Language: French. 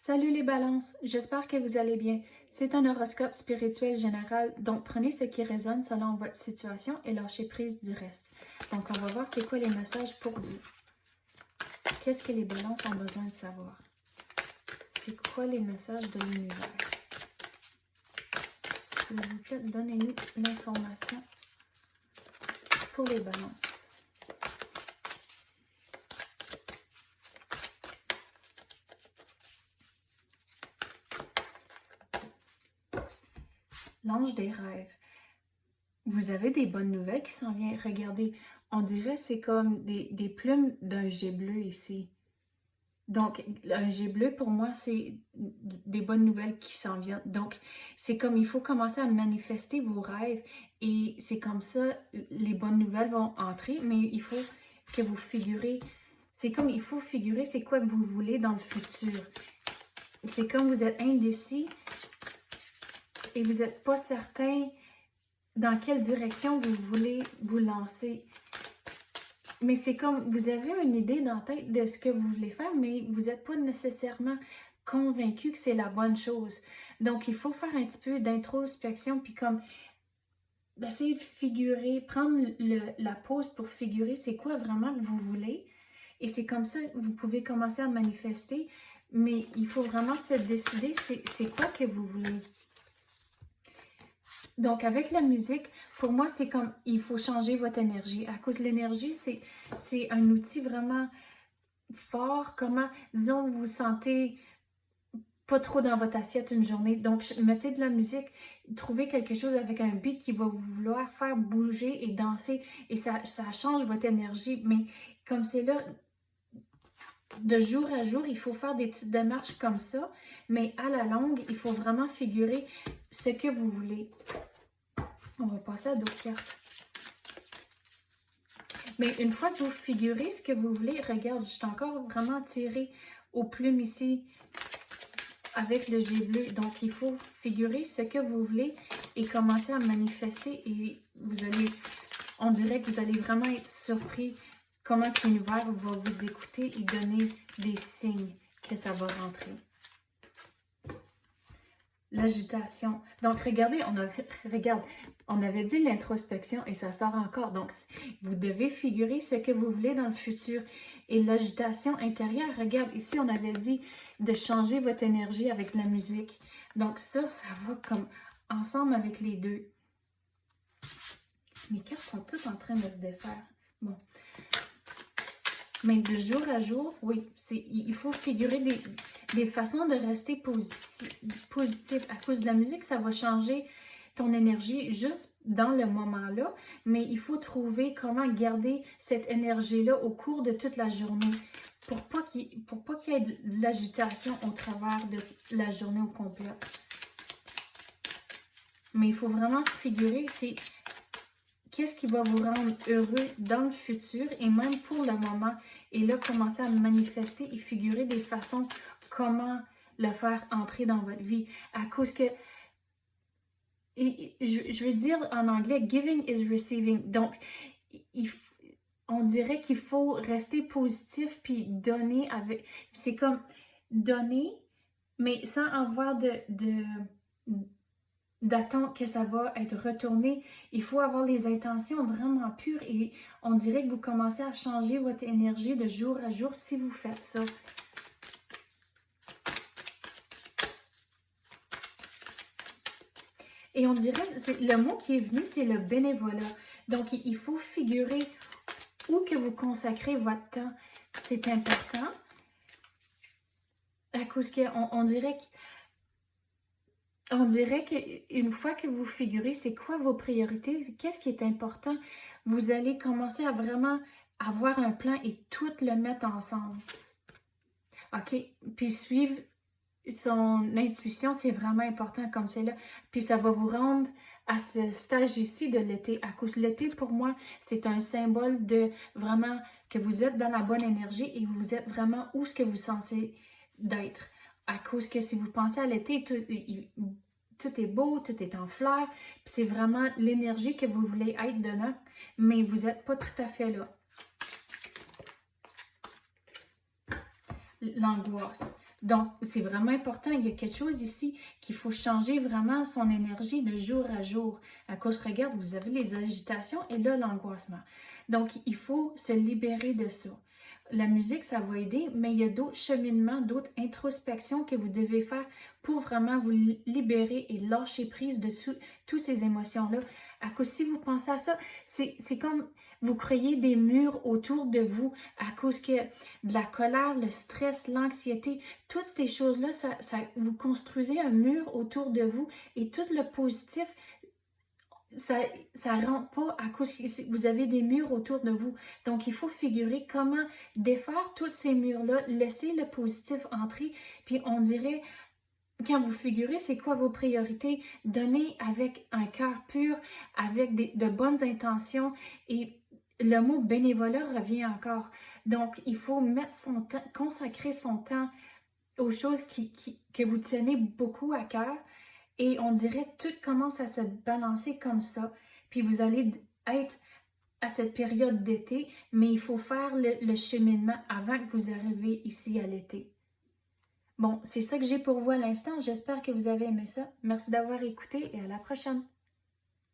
Salut les balances, j'espère que vous allez bien. C'est un horoscope spirituel général, donc prenez ce qui résonne selon votre situation et lâchez prise du reste. Donc on va voir c'est quoi les messages pour vous. Qu'est-ce que les balances ont besoin de savoir? C'est quoi les messages de l'univers? S'il vous plaît, donnez-nous l'information pour les balances. L'ange des rêves. Vous avez des bonnes nouvelles qui s'en viennent. Regardez, on dirait c'est comme des plumes d'un jet bleu ici. Donc, un jet bleu, pour moi, c'est des bonnes nouvelles qui s'en viennent. Donc, c'est comme il faut commencer à manifester vos rêves et c'est comme ça, les bonnes nouvelles vont entrer, mais il faut que vous figurez. C'est comme il faut figurer c'est quoi que vous voulez dans le futur. C'est comme vous êtes indécis et vous n'êtes pas certain dans quelle direction vous voulez vous lancer. Mais c'est comme, vous avez une idée dans la tête de ce que vous voulez faire, mais vous n'êtes pas nécessairement convaincu que c'est la bonne chose. Donc, il faut faire un petit peu d'introspection, puis comme, d'essayer de figurer, prendre la pause pour figurer c'est quoi vraiment que vous voulez. Et c'est comme ça que vous pouvez commencer à manifester, mais il faut vraiment se décider c'est quoi que vous voulez. Donc, avec la musique, pour moi, c'est comme, il faut changer votre énergie. À cause de l'énergie, c'est un outil vraiment fort. Comment, disons, vous vous sentez pas trop dans votre assiette une journée. Donc, mettez de la musique, trouvez quelque chose avec un beat qui va vous vouloir faire bouger et danser. Et ça change votre énergie. Mais comme c'est là, de jour à jour, il faut faire des petites démarches comme ça. Mais à la longue, il faut vraiment figurer ce que vous voulez. On va passer à d'autres cartes. Mais une fois que vous figurez ce que vous voulez, regarde, je suis encore vraiment tirée aux plumes ici avec le jet bleu. Donc, il faut figurer ce que vous voulez et commencer à manifester. Et vous allez, on dirait que vous allez vraiment être surpris comment l'univers va vous écouter et donner des signes que ça va rentrer. L'agitation. Donc, regardez, on avait dit l'introspection et ça sort encore. Donc, vous devez figurer ce que vous voulez dans le futur. Et l'agitation intérieure, regarde, ici, on avait dit de changer votre énergie avec la musique. Donc, ça va comme ensemble avec les deux. Mes cartes sont toutes en train de se défaire. Bon. Mais de jour à jour, oui, il faut figurer des façons de rester positif. À cause de la musique, ça va changer ton énergie juste dans le moment-là, mais il faut trouver comment garder cette énergie-là au cours de toute la journée pour pas qu'il y ait de l'agitation au travers de la journée au complet. Mais il faut vraiment figurer, c'est qu'est-ce qui va vous rendre heureux dans le futur et même pour le moment. Et là, commencer à manifester et figurer des façons comment le faire entrer dans votre vie. À cause que, je veux dire en anglais, giving is receiving. Donc, on dirait qu'il faut rester positif puis donner avec. C'est comme donner, mais sans avoir d'attendre que ça va être retourné. Il faut avoir les intentions vraiment pures et on dirait que vous commencez à changer votre énergie de jour à jour si vous faites ça. Et on dirait, le mot qui est venu, c'est le bénévolat. Donc, il faut figurer où que vous consacrez votre temps. C'est important. À cause qu'on dirait que on dirait qu'une fois que vous figurez, c'est quoi vos priorités, qu'est-ce qui est important, vous allez commencer à vraiment avoir un plan et tout le mettre ensemble. OK? Puis suivre son intuition, c'est vraiment important comme c'est là. Puis ça va vous rendre à ce stage ici de l'été. À cause de l'été, pour moi, c'est un symbole de vraiment que vous êtes dans la bonne énergie et vous êtes vraiment où ce que vous êtes censé d'être. À cause que si vous pensez à l'été, tout est beau, tout est en fleurs, puis c'est vraiment l'énergie que vous voulez être dedans, mais vous n'êtes pas tout à fait là. L'angoisse. Donc, c'est vraiment important. Il y a quelque chose ici qu'il faut changer vraiment son énergie de jour à jour. À cause, regarde, vous avez les agitations et là, l'angoissement. Donc, il faut se libérer de ça. La musique, ça va aider, mais il y a d'autres cheminements, d'autres introspections que vous devez faire pour vraiment vous libérer et lâcher prise de toutes ces émotions-là. À cause, si vous pensez à ça, c'est comme vous créez des murs autour de vous à cause que de la colère, le stress, l'anxiété, toutes ces choses-là, vous construisez un mur autour de vous et tout le positif, ça ça rentre pas à cause que vous avez des murs autour de vous. Donc, il faut figurer comment défaire tous ces murs-là, laisser le positif entrer, puis on dirait, quand vous figurez, c'est quoi vos priorités? Donnez avec un cœur pur, avec de bonnes intentions et le mot bénévolat revient encore. Donc, il faut mettre son temps, consacrer son temps aux choses que vous tenez beaucoup à cœur et on dirait tout commence à se balancer comme ça. Puis vous allez être à cette période d'été, mais il faut faire le cheminement avant que vous arriviez ici à l'été. Bon, c'est ça que j'ai pour vous à l'instant. J'espère que vous avez aimé ça. Merci d'avoir écouté et à la prochaine.